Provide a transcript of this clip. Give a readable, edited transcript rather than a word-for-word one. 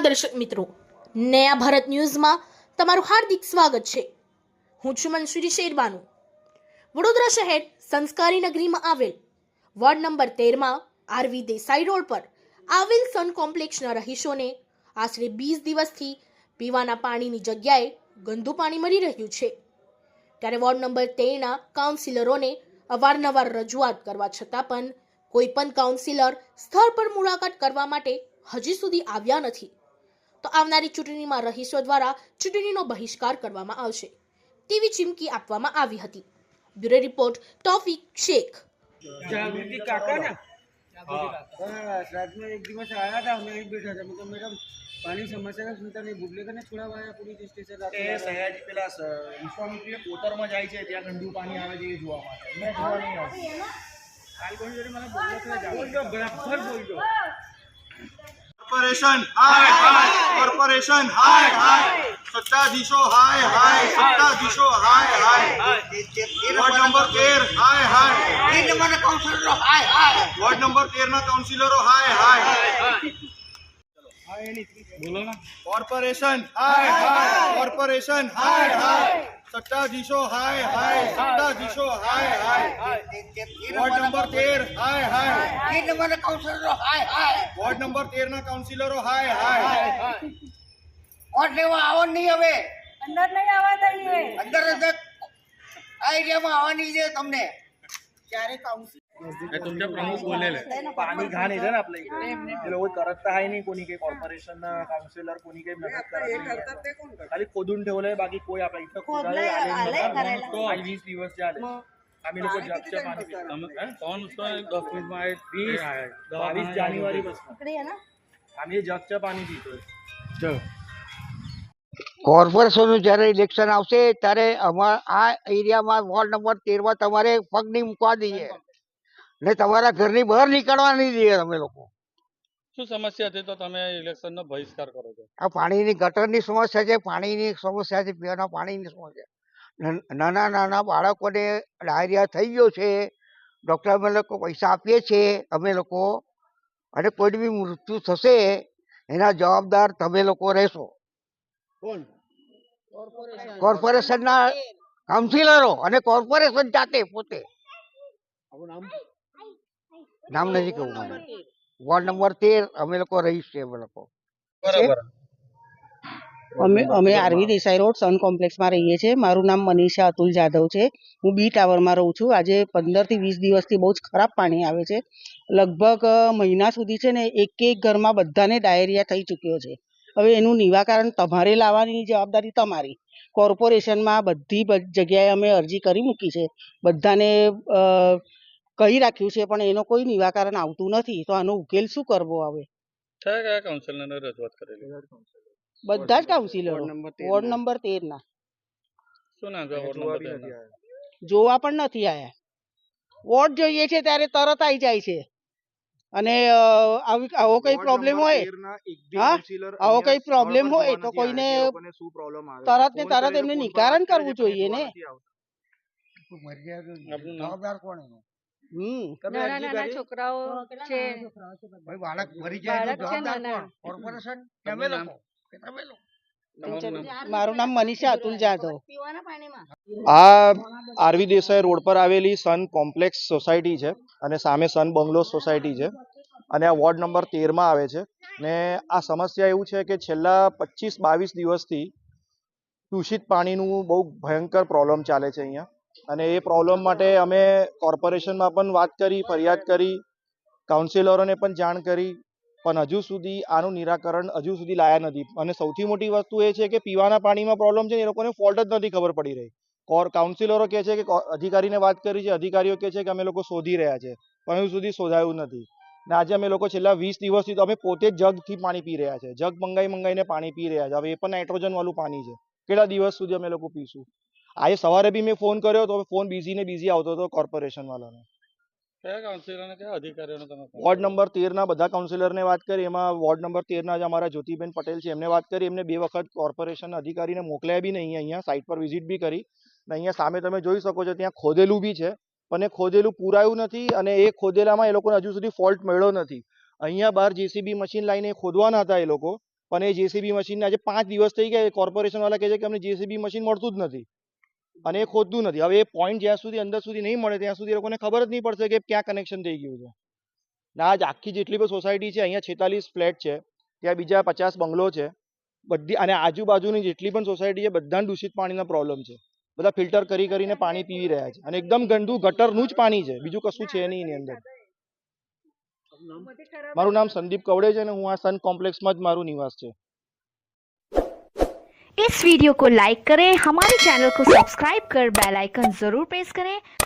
દર્શક મિત્રો, નયા ભારત ન્યૂઝમાં તમારું હાર્દિક સ્વાગત છે। હું છું મનસુરી શેરબાનુ। વડોદરા શહેર સંસ્કારી નગરીમાં આવેલ વોર્ડ નંબર 13 માં આરવી દેસાઈ રોડ પર આવેલ સન કોમ્પ્લેક્સના રહીશોને આશરે 20 દિવસથી પીવાના પાણીની જગ્યાએ ગંદુ પાણી મળી રહ્યું છે। ત્યારે વોર્ડ નંબર 13 ના કાઉન્સિલરોને અવારનવાર રજૂઆત કરવા છતાં પણ કોઈ પણ કાઉન્સિલર સ્થળ પર મુલાકાત કરવા માટે હજી સુધી આવ્યા નથી। તો આવનારી ચૂંટણીમાં રહીશો દ્વારા ચૂંટણીનો બહિષ્કાર કરવામાં આવશે તેવી ચીમકી આપવામાં આવી હતી। Bureau report Taufiq Shaikh. जागृति काका ना बस रात में एक दिवस आया था, मैं एक बैठा था, मतलब मैडम पानी समस्या का सुनता नहीं, भूले का नहीं छोड़ा वाया पुलिस स्टेशन रात में સયાજી પેલા વિશ્વામિત્રીય કોતરમાં જાય છે ત્યાં ગંદુ પાણી આવે છે એ જોવા માટે મેં જોવા નહીં આવ્યું। काल कोणी जरी मला बोललो बराबर बोलतो। कॉर्पोरेशन हाय हाय, कॉर्पोरेशन हाय हाय, सत्ताधीशो हाय हाय, सत्ताधीशो हाय हाय, वार्ड नंबर 13 हाय हाय, वार्ड नंबर 13 ना काउंसिलरो हाय हाय, બોલો ને। कॉर्पोरेशन हाय हाय, कॉर्पोरेशन हाय हाय, सत्ताधीशो हाय हाय, सत्ताधीशो हाय हाय, वार्ड नंबर 13 हाय हाय, वार्ड नंबर 13 ना काउंसिलरो हाय हाय, और लेवा આવવાનું નહીં, હવે અંદર નહીં આવવા દઈએ। અંદર જ આ એરિયામાં આવવાની છે તમને। हे तुमच्या प्रमुख बोललेले पाणी घाण येते ना आपल्या इकडे, ते लोक करत तर आहे नाही, कोणी काही कॉर्पोरेशन काउन्सिलर कोणी काही मदत करत नाही, खाली खोदून ठेवलंय, बाकी कोई आपल्या इथं खोदायला आले तो 20 दिवस जे आले आम्ही लोक जगच्या पाणी कौन उसको 10 मिनिट में 22 जानेवारी पासून आम्ही जगच्या पाणी पितोय। કોર્પોરેશનનું જ્યારે ઇલેક્શન આવશે ત્યારે આ એરિયામાં વોર્ડ નંબર 13માં તમારે પગ નહીં મૂકવા દઈએ ને તમારા ઘરની બહાર નીકળવા નહીં દઈએ। તમે લોકો શું સમસ્યા છે તો તમે ઇલેક્શનનો બહિષ્કાર કરો છો? આ પાણીની ગટરની સમસ્યા છે, પાણીની સમસ્યા છે, પીવાના પાણીની સમસ્યા। નાના નાના બાળકોને ડાયરિયા થઈ ગયો છે, ડૉક્ટર અમે લોકો પૈસા આપીએ છીએ અમે લોકો, અને કોઈ બી મૃત્યુ થશે એના જવાબદાર તમે લોકો રહેશો। કોણ? કોર્પોરેશનના કાઉન્સિલરો અને કોર્પોરેશન જાતે પોતે, નામ નથી કહું મને, વોર્ડ નંબર 13 અમે લોકો રહીશ છે। અમે લોકો બરાબર। અમે આરવી દેસાઈ રોડ સન કોમ્પ્લેક્સમાં રહીએ છીએ। મારું નામ મનીષા અતુલ જાદવ છે। હું બી ટાવરમાં રહું છું। આજે 15 થી 20 દિવસથી બહુ જ ખરાબ પાણી આવે છે। લગભગ મહિના સુધી છે ને એક ઘરમાં બધાને ડાયરિયા થઈ ચૂક્યો છે। હવે એનું નિવારણ તમારે લાવવાની જવાબદારી તમારી। કોર્પોરેશનમાં બધી જગ્યાએ અમે અરજી કરી મૂકી છે, બધાને કહી રાખ્યું છે, પણ એનો કોઈ નિવારણ આવતું નથી। તો આનો ઉકેલ શું કરવો હવે? કયા કયા કાઉન્સિલરને રજૂઆત કરેલી? બધા જ કાઉન્સિલરો વોર્ડ નંબર 13 ના શું નામ છે વોર્ડ નંબર 13 ના? જોવા પણ નથી આયા। વોટ જોઈએ છે ત્યારે તરત આવી જાય છે, અને આવો કઈ પ્રોબ્લેમ હોય, હા આવો કઈ પ્રોબ્લેમ હોય તો કોઈને તરત ને તરત એમને નિવારણ કરવું જોઈએ ને। જવાબદાર કોણ એનો? નાના છોકરાઓ છે, ભાઈ બાળક મરી જાય તો જવાબદાર કોણ? કોર્પોરેશન કે અમે લોકો કે તમે લોકો? મારું નામ મનીષા અતુલ જાદવ। આ આરવી દેસાઈ રોડ પર આવેલી સન કોમ્પ્લેક્સ સોસાયટી છે અને સામે સન બંગલો સોસાયટી છે, અને આ વોર્ડ નંબર 13 માં આવે છે। ને આ સમસ્યા એવું છે કે છેલ્લા 25-22 દિવસથી દૂષિત પાણીનું બહુ ભયંકર પ્રોબ્લેમ ચાલે છે અહીંયા, અને એ પ્રોબ્લેમ માટે અમે કોર્પોરેશનમાં પણ વાત કરી, ફરિયાદ કરી, કાઉન્સિલરોને પણ જાણ કરી, પણ હજુ સુધી આનું નિરાકરણ હજુ સુધી લાયા નથી। અને સૌથી મોટી વસ્તુ એ છે કે પીવાના પાણીમાં પ્રોબ્લેમ છે, એ લોકોને ફોલ્ટ જ નથી ખબર પડી રહી। કાઉન્સિલરો કહે છે કે અધિકારીને વાત કરી છે, અધિકારીઓ કહે છે કે અમે લોકો શોધી રહ્યા છે, પણ હજુ સુધી શોધાયું નથી। ને આજે અમે લોકો છેલ્લા 20 દિવસથી તો અમે પોતે જ જગથી પાણી પી રહ્યા છે, જગ મંગાઈને પાણી પી રહ્યા છે। હવે એ પણ નાઇટ્રોજન વાળું પાણી છે, કેટલા દિવસ સુધી અમે લોકો પીશું? આજે સવારે બી મેં ફોન કર્યો તો ફોન બિઝી આવતો હતો કોર્પોરેશન વાળાનો। કયા કાઉન્સિલરને કયા અધિકારીઓને તમે? વોર્ડ નંબર 13 ના બધા કાઉન્સિલરને વાત કરી, એમાં વોર્ડ નંબર 13 ના જે અમારા જ્યોતિબેન પટેલ છે એમને વાત કરી, એમને 2 વખત કોર્પોરેશન અધિકારીને મોકલ્યા બી નહીં, અહીંયા સાઇટ પર વિઝિટ બી કરી, ને અહીંયા સામે તમે જોઈ શકો છો ત્યાં ખોદેલું બી છે, પણ એ ખોદેલું પૂરાયું નથી, અને એ ખોદેલામાં એ લોકોને હજુ સુધી ફોલ્ટ મળ્યો નથી। અહીંયા બહાર JCB મશીન લાવીને ખોદવાના હતા એ લોકો, પણ એ જેસીબી મશીન આજે 5 દિવસ થઈ ગયા, કોર્પોરેશન વાળા કહે છે કે અમને જેસીબી મશીન મળતું જ નથી અને એ ખોદતું નથી. હવે એ પોઈન્ટ જ્યાં સુધી અંદર સુધી નહીં મળે ત્યાં સુધી એ લોકોને ખબર જ નહીં પડશે કે ક્યાં કનેક્શન થઈ ગયું છે. ને આજ આખી જેટલી પણ સોસાયટી છે, અહીંયા 46 ફ્લેટ છે, ત્યાં બીજા 50 બંગલો છે, બધી અને આજુબાજુની જેટલી પણ સોસાયટી છે બધાને દૂષિત પાણીનો પ્રોબ્લેમ છે. બધા ફિલ્ટર કરીને પાણી પીવી રહ્યા છે અને એકદમ ગંદુ ગટરનું જ પાણી છે, બીજું કશું છે નહીં એની અંદર. મારું નામ સંદીપ કવડે છે અને હું આ સન कॉम्प्लेक्स में જ મારું નિવાસ છે. इस वीडियो को लाइक करें, हमारे चैनल को सब्सक्राइब कर बेल आइकन जरूर प्रेस करें